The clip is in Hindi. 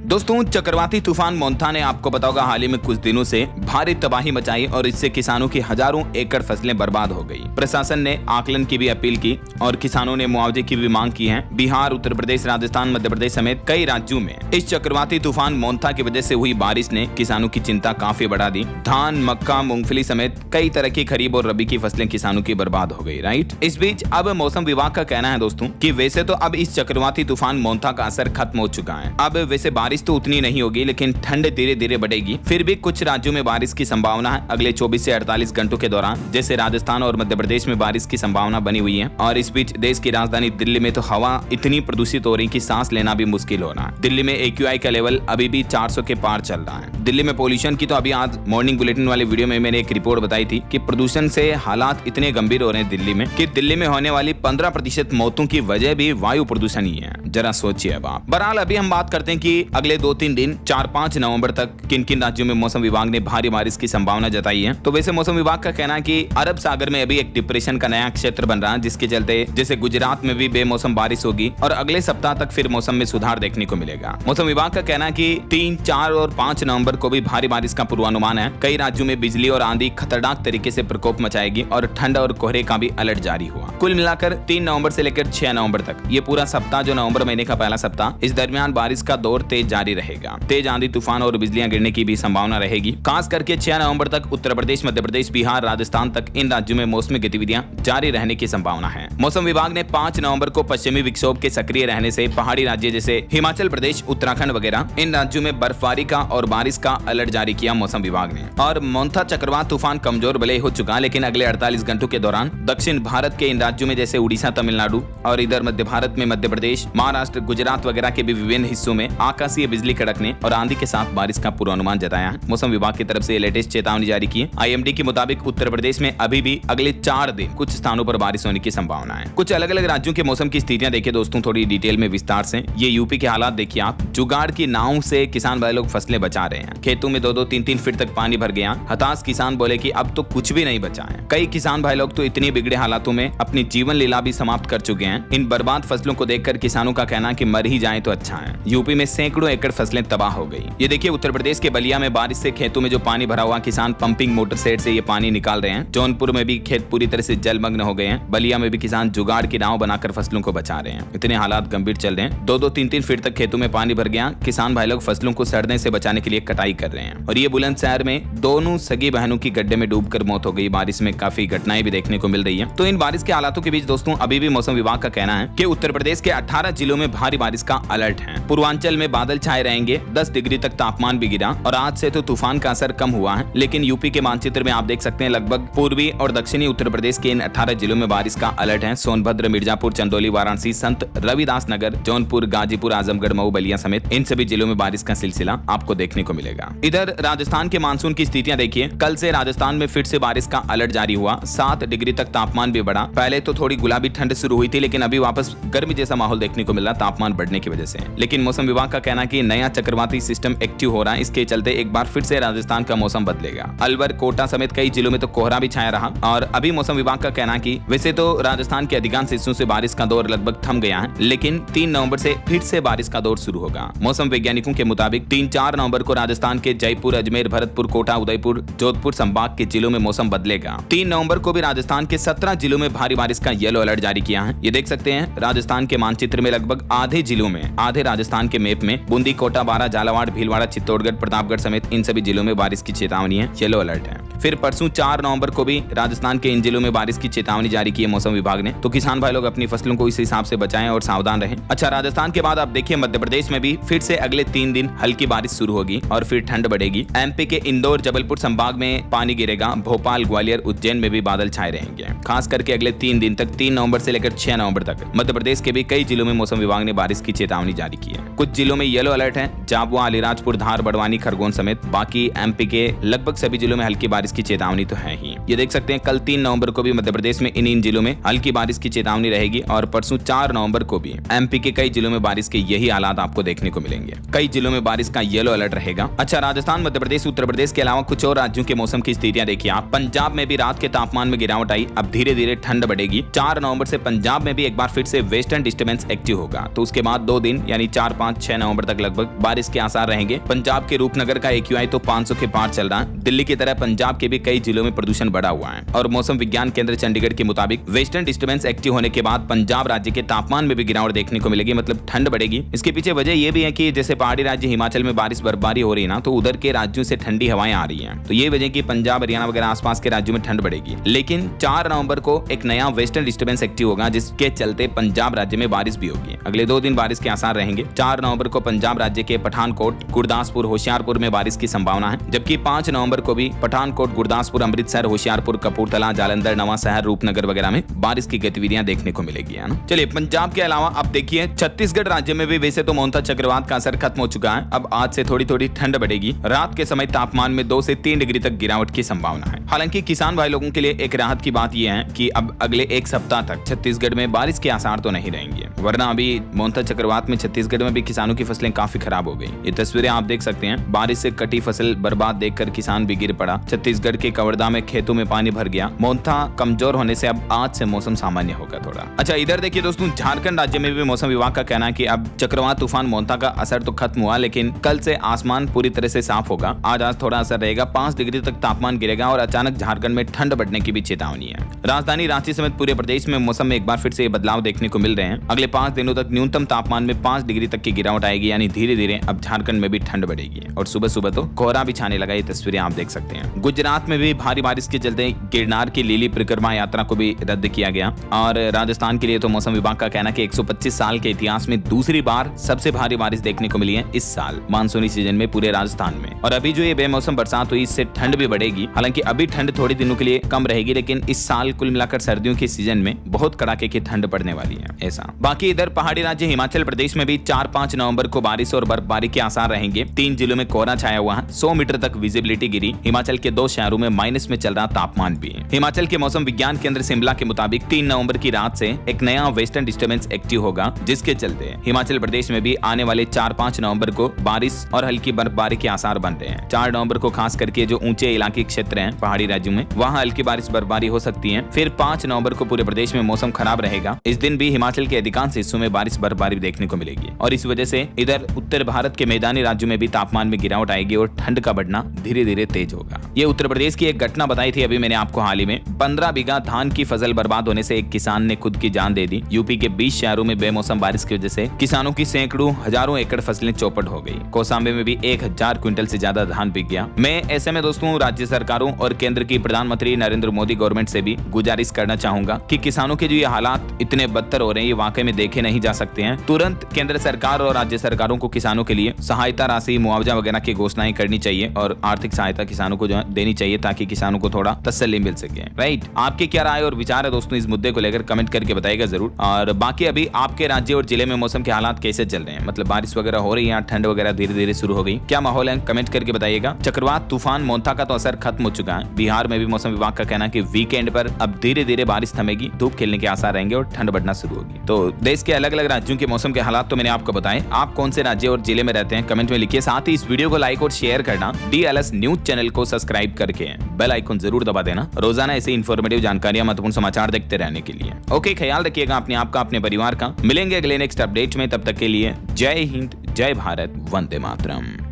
दोस्तों, चक्रवाती तूफान मोंथा ने आपको पता होगा हाल ही में कुछ दिनों से भारी तबाही मचाई और इससे किसानों की हजारों एकड़ फसलें बर्बाद हो गई। प्रशासन ने आकलन की भी अपील की और किसानों ने मुआवजे की भी मांग की है। बिहार, उत्तर प्रदेश, राजस्थान, मध्य प्रदेश समेत कई राज्यों में इस चक्रवाती तूफान मोंथा की वजह से हुई बारिश ने किसानों की चिंता काफी बढ़ा दी। धान, मक्का, मूंगफली समेत कई तरह की खरीफ और रबी की फसलें किसानों की बर्बाद हो गई। राइट, इस बीच अब मौसम विभाग का कहना है दोस्तों कि वैसे तो अब इस चक्रवाती तूफान मोंथा का असर खत्म हो चुका है। अब वैसे बारिश तो उतनी नहीं होगी, लेकिन ठंड धीरे धीरे बढ़ेगी। फिर भी कुछ राज्यों में बारिश की संभावना है अगले 24 से 48 घंटों के दौरान, जैसे राजस्थान और मध्य प्रदेश में बारिश की संभावना बनी हुई है। और इस बीच देश की राजधानी दिल्ली में तो हवा इतनी प्रदूषित हो रही कि सांस लेना भी मुश्किल हो रहा है। दिल्ली में AQI का लेवल अभी भी 400 के पार चल रहा है। दिल्ली में पोल्यूशन की तो अभी आज मॉर्निंग बुलेटिन वाले वीडियो में मैंने एक रिपोर्ट बताई थी कि प्रदूषण से हालात इतने गंभीर हो रहे हैं दिल्ली में कि दिल्ली में होने वाली 15% मौतों की वजह भी वायु प्रदूषण ही है। जरा सोचिए अब आप। बहरहाल अभी हम बात करते हैं कि अगले 2-3 दिन 4-5 नवंबर तक किन किन राज्यों में मौसम विभाग ने भारी बारिश की संभावना जताई है। तो वैसे मौसम विभाग का कहना है कि अरब सागर में अभी एक डिप्रेशन का नया क्षेत्र बन रहा है, जिसके चलते जैसे गुजरात में भी बेमौसम बारिश होगी और अगले सप्ताह तक फिर मौसम में सुधार देखने को मिलेगा। मौसम विभाग का कहना है कि 3, 4 और 5 नवंबर को भी भारी बारिश का पूर्वानुमान है। कई राज्यों में बिजली और आंधी खतरनाक तरीके से प्रकोप मचाएगी और ठंड और कोहरे का भी अलर्ट जारी हुआ। कुल मिलाकर 3 नवंबर से लेकर 6 नवंबर तक ये पूरा सप्ताह, जो नवंबर महीने का पहला सप्ताह, इस दरमियान बारिश का दौर तेज जारी रहेगा। तेज आंधी, तूफान और बिजलियां गिरने की भी संभावना रहेगी। खास करके 6 नवंबर तक उत्तर प्रदेश, मध्य प्रदेश, बिहार, राजस्थान तक इन राज्यों में मौसमी गतिविधियां जारी रहने की संभावना है। मौसम विभाग ने 5 नवंबर को पश्चिमी विक्षोभ के सक्रिय रहने से पहाड़ी राज्य जैसे हिमाचल प्रदेश, उत्तराखंड वगैरह इन राज्यों में बर्फबारी का और बारिश का अलर्ट जारी किया मौसम विभाग ने। और मोंथा चक्रवात तूफान कमजोर भले हो चुका, लेकिन अगले 48 घंटों के दौरान दक्षिण भारत के इन राज्यों में जैसे उड़ीसा, तमिलनाडु और इधर मध्य भारत में मध्य प्रदेश, महाराष्ट्र, गुजरात वगैरह के भी विभिन्न हिस्सों में आकाशीय बिजली कड़कने और आंधी के साथ बारिश का पूर्वानुमान जताया है। मौसम विभाग की तरफ से लेटेस्ट चेतावनी जारी की है। IMD के मुताबिक उत्तर प्रदेश में अभी भी अगले 4 दिन कुछ स्थानों पर बारिश होने की संभावना है। कुछ अलग अलग राज्यों के मौसम की स्थितियां देखिए दोस्तों थोड़ी डिटेल में विस्तार से। ये यूपी के हालात देखिए आप। जुगाड़ की नाव से किसान भाई लोग फसलें बचा रहे हैं। खेतों में 2-2, 3-3 फीट तक पानी भर गया। हताश किसान बोले कि अब तो कुछ भी नहीं बचा है। कई किसान भाई लोग तो इतने बिगड़े हालातों में अपनी जीवन लीला भी समाप्त कर चुके हैं। इन बर्बाद फसलों को देखकर किसानों का कहना है कि मर ही जाए तो अच्छा है। यूपी में सैकड़ों एकड़ फसलें तबाह हो गई। ये देखिए उत्तर प्रदेश के बलिया में बारिश से खेतों में जो पानी भरा हुआ, किसान पंपिंग मोटर सेट से ये पानी निकाल रहे हैं। जौनपुर में भी खेत पूरी तरह से जलमग्न हो गए हैं। बलिया में भी किसान जुगाड़ की नाव बनाकर फसलों को बचा रहे हैं। इतने हालात गंभीर चल रहे हैं। 2-2, 3-3 फीट तक खेतों में पानी भर गया। किसान भाई लोग फसलों को सड़ने से बचाने के लिए कटाई कर रहे हैं। और ये बुलंदशहर में दोनों सगी बहनों की गड्ढे में डूबकर मौत हो गई। बारिश में काफी घटनाएं भी देखने को मिल रही है। तो इन बारिश के हालातों के बीच दोस्तों अभी भी मौसम विभाग का कहना है कि उत्तर प्रदेश के 18 जिलों में भारी बारिश का अलर्ट है। पूर्वांचल में बादल छाए रहेंगे। 10 डिग्री तक तापमान भी गिरा और आज से तो तूफान का असर कम हुआ है, लेकिन यूपी के मानचित्र में आप देख सकते हैं लगभग पूर्वी और दक्षिणी उत्तर प्रदेश के इन 18 जिलों में बारिश का अलर्ट है। सोनभद्र, मिर्जापुर, चंदौली, वाराणसी, संत रविदास नगर, जौनपुर, गाजीपुर, आजमगढ़, मऊ, बलिया समेत इन सभी जिलों में बारिश का सिलसिला आपको देखने को मिलेगा। इधर राजस्थान के मानसून की स्थितियां देखिए। कल से राजस्थान में फिर से बारिश का अलर्ट जारी हुआ। 7 डिग्री तक तापमान भी बढ़ा। पहले तो थोड़ी गुलाबी ठंड शुरू हुई थी, लेकिन अभी वापस गर्मी जैसा माहौल देखने को मिल रहा तापमान बढ़ने की वजह से। लेकिन मौसम विभाग का कहना है कि नया चक्रवाती सिस्टम एक्टिव हो रहा है, इसके चलते एक बार फिर से राजस्थान का मौसम बदलेगा। अलवर, कोटा समेत कई जिलों में तो कोहरा भी छाया रहा। और अभी मौसम विभाग का कहना है कि वैसे तो राजस्थान के अधिकांश हिस्सों से बारिश का दौर लगभग थम गया है, लेकिन 3 नवंबर से फिर से बारिश का दौर शुरू होगा। मौसम वैज्ञानिकों के मुताबिक 3-4 नवंबर को राजस्थान के जयपुर, अजमेर, भरतपुर, कोटा, उदयपुर, जोधपुर संभाग के जिलों में मौसम बदलेगा। 3 नवंबर को भी राजस्थान के 17 जिलों में भारी बारिश का येलो अलर्ट जारी किया है। ये देख सकते हैं राजस्थान के मानचित्र में लगभग आधे जिलों में, आधे राजस्थान के मैप में बूंदी, कोटा, बारां, झालावाड़, भीलवाड़ा, चित्तौड़गढ़, प्रतापगढ़ समेत इन सभी जिलों में बारिश की चेतावनी है, येलो अलर्ट है। फिर परसों 4 नवंबर को भी राजस्थान के इन जिलों में बारिश की चेतावनी जारी की है मौसम विभाग ने। तो किसान भाई लोग अपनी फसलों को इस हिसाब से बचाएं और सावधान रहें। अच्छा, राजस्थान के बाद आप देखिए मध्य प्रदेश में भी फिर से अगले 3 दिन हल्की बारिश शुरू होगी और फिर ठंड बढ़ेगी। MP के इंदौर, जबलपुर संभाग में पानी गिरेगा। भोपाल, ग्वालियर, उज्जैन में भी बादल छाए रहेंगे। खास करके अगले 3 दिन तक, 3 नवंबर से लेकर 6 नवंबर तक मध्य प्रदेश के भी कई जिलों में मौसम विभाग ने बारिश की चेतावनी जारी की है। कुछ जिलों में येलो अलर्ट है, झाबुआ, अलीराजपुर, धार, बड़वानी, खरगोन समेत। बाकी MP के लगभग सभी जिलों में हल्की बारिश बारिश की चेतावनी तो है ही। ये देख सकते हैं कल 3 नवंबर को भी मध्य प्रदेश में इन जिलों में हल्की बारिश की चेतावनी रहेगी और परसों 4 नवंबर को भी एमपी के कई जिलों में बारिश के यही हालात आपको देखने को मिलेंगे। कई जिलों में बारिश का येलो अलर्ट रहेगा। अच्छा, राजस्थान, मध्य प्रदेश, उत्तर प्रदेश के अलावा कुछ और राज्यों के मौसम की स्थितियां देखिए आप। पंजाब में भी रात के तापमान में गिरावट आई, अब धीरे धीरे ठंड बढ़ेगी। 4 नवंबर से पंजाब में भी एक बार फिर से वेस्टर्न डिस्टर्बेंस एक्टिव होगा, तो उसके बाद 2 दिन यानी 4, 5, 6 नवंबर तक लगभग बारिश के आसार रहेंगे। पंजाब के रूपनगर का AQI तो 500 के पार चल रहा है। दिल्ली की तरह पंजाब के भी कई जिलों में प्रदूषण बढ़ा हुआ है और मौसम विज्ञान केंद्र चंडीगढ़ के मुताबिक वेस्टर्न डिस्टर्बेंस एक्टिव होने के बाद पंजाब राज्य के तापमान में भी गिरावट देखने को मिलेगी, मतलब ठंड बढ़ेगी। इसके पीछे वजह यह भी है कि जैसे पहाड़ी राज्य हिमाचल में बारिश बर्फबारी हो रही है ना, तो उधर के राज्यों से ठंडी हवाएं आ रही हैं, तो ये वजह कि पंजाब, हरियाणा वगैरह आसपास के राज्यों में ठंड बढ़ेगी। लेकिन 4 नवंबर को एक नया वेस्टर्न डिस्टर्बेंस एक्टिव होगा, जिसके चलते पंजाब राज्य में बारिश भी होगी। अगले 2 दिन बारिश के आसार रहेंगे। 4 नवंबर को पंजाब राज्य के पठानकोट, गुरदासपुर, होशियारपुर में बारिश की संभावना है, जबकि 5 नवंबर को भी पठानकोट, गुरदासपुर, अमृतसर, होशियारपुर, कपूरथला, जालंधर, नवां शहर, रूपनगर वगैरह में बारिश की गतिविधियां देखने को मिलेगी, है ना। चलिए, पंजाब के अलावा अब देखिए छत्तीसगढ़ राज्य में भी वैसे तो मोंथा चक्रवात का असर खत्म हो चुका है। अब आज से थोड़ी थोड़ी ठंड बढ़ेगी। रात के समय तापमान में 2 से 3 डिग्री तक गिरावट की संभावना है। हालांकि किसान भाई लोगों के लिए एक राहत की बात यह है कि अब अगले 1 सप्ताह तक छत्तीसगढ़ में बारिश के आसार तो नहीं रहेंगे, वरना अभी मोंथा चक्रवात में छत्तीसगढ़ में भी किसानों की फसलें काफी खराब हो गई। ये तस्वीरें आप देख सकते हैं। बारिश से कटी फसल बर्बाद देखकर किसान भी गिर पड़ा। छत्तीसगढ़ के कवर्धा में खेतों में पानी भर गया। मोंथा कमजोर होने से अब आज से मौसम सामान्य होगा थोड़ा। अच्छा, इधर देखिए दोस्तों, झारखंड राज्य में भी मौसम विभाग का कहना है कि अब चक्रवात तूफान मोंथा का असर तो खत्म हुआ, लेकिन कल से आसमान पूरी तरह से साफ होगा। आज थोड़ा असर रहेगा, 5 डिग्री तक तापमान गिरेगा और अचानक झारखंड में ठंड बढ़ने की भी चेतावनी है। राजधानी रांची समेत पूरे प्रदेश में मौसम में एक बार फिर से बदलाव देखने को मिल रहे हैं। अगले 5 दिनों तक न्यूनतम तापमान में 5 डिग्री तक की गिरावट आएगी, यानी धीरे धीरे अब झारखंड में भी ठंड बढ़ेगी और सुबह सुबह तो कोहरा भी छाने लगा। ये तस्वीरें आप देख सकते हैं। गुजरात में भी भारी बारिश के चलते गिरनार की लीली परिक्रमा यात्रा को भी रद्द किया गया। और राजस्थान के लिए तो मौसम विभाग का कहना है कि 125 साल के इतिहास में दूसरी बार सबसे भारी बारिश देखने को मिली है इस साल मानसूनी सीजन में पूरे राजस्थान में। और अभी जो ये बेमौसम बरसात हुई, इससे ठंड भी बढ़ेगी। हालांकि अभी ठंड थोड़ी दिनों के लिए कम रहेगी, लेकिन इस साल कुल मिलाकर सर्दियों के सीजन में बहुत कड़ाके की ठंड पड़ने वाली है ऐसा। बाकी इधर पहाड़ी राज्य हिमाचल प्रदेश में भी 4-5 नवंबर को बारिश और बर्फबारी के आसार रहेंगे। 3 जिलों में कोहरा छाया हुआ है। 100 मीटर तक विजिबिलिटी गिरी। हिमाचल के 2 शहरों में माइनस में चल रहा तापमान भी। हिमाचल के मौसम विज्ञान केंद्र शिमला के मुताबिक 3 नवंबर की रात से एक नया वेस्टर्न डिस्टर्बेंस एक्टिव होगा, जिसके चलते हिमाचल प्रदेश में भी आने वाले 4-5 नवंबर को बारिश और हल्की बर्फबारी के आसार बन रहे हैं। 4 नवंबर को खास करके जो ऊंचे इलाके क्षेत्र हैं पहाड़ी राज्यों में, वहां हल्की बारिश बर्फबारी हो सकती है। फिर 5 नवंबर को पूरे प्रदेश में मौसम खराब रहेगा। इस दिन भी हिमाचल के अधिकांश हिस्सों में बारिश बर्फबारी देखने को मिलेगी और इस वजह से इधर उत्तर भारत के मैदानी राज्यों में भी तापमान में गिरावट आएगी और ठंड का बढ़ना धीरे धीरे तेज होगा। ये उत्तर प्रदेश की एक घटना बताई थी अभी मैंने आपको हाल ही में। 15 बीघा धान की फसल बर्बाद होने से एक किसान ने खुद की जान दे दी। यूपी के 20 शहरों में बेमौसम बारिश की वजह से किसानों की सैकड़ों हजारों एकड़ फसलें चौपट हो गई। कौसाम्बे में भी 1000 क्विंटल से ज्यादा धान बिक गया। मैं ऐसे में दोस्तों राज्य सरकारों और केंद्र की प्रधानमंत्री नरेंद्र मोदी गवर्नमेंट से भी गुजारिश करना चाहूंगा कि किसानों के जो ये हालात इतने बदतर हो रहे हैं, ये वाकई में देखे नहीं जा सकते हैं। तुरंत केंद्र सरकार और राज्य सरकारों को किसानों के लिए सहायता राशि, मुआवजा वगैरह की घोषणाएं करनी चाहिए और आर्थिक सहायता किसानों को जो देनी चाहिए, ताकि किसानों को थोड़ा तसल्ली मिल सके। राइट, आपके क्या राय और विचार है दोस्तों इस मुद्दे को लेकर, कमेंट करके बताइएगा जरूर। और बाकी अभी आपके राज्य और जिले में मौसम के हालात कैसे चल रहे हैं, मतलब बारिश वगैरह हो रही है, ठंड वगैरह धीरे धीरे शुरू हो गई, क्या माहौल है, कमेंट करके बताइएगा। चक्रवात तूफान मोंथा का तो असर खत्म हो चुका है। बिहार में भी मौसम विभाग का कहना है कि वीकेंड पर अब धीरे धीरे बारिश थमेगी, धूप खिलने के आसार रहेंगे और ठंड बढ़ना शुरू होगी। तो देश के अलग अलग राज्यों के मौसम के हालात तो मैंने आपको बताए। आप कौन से राज्य और जिले में रहते हैं कमेंट में लिखिए। साथ ही इस वीडियो को लाइक और शेयर करना, DLS न्यूज चैनल को सब्सक्राइब करके बेल आइकन जरूर दबा देना, रोजाना ऐसे इन्फॉर्मेटिव जानकारियां, महत्वपूर्ण समाचार देखते रहने के लिए। ओके, ख्याल रखिएगा अपने आप का, अपने परिवार का। मिलेंगे अगले नेक्स्ट अपडेट में, तब तक के लिए जय हिंद, जय भारत, वंदे मातरम।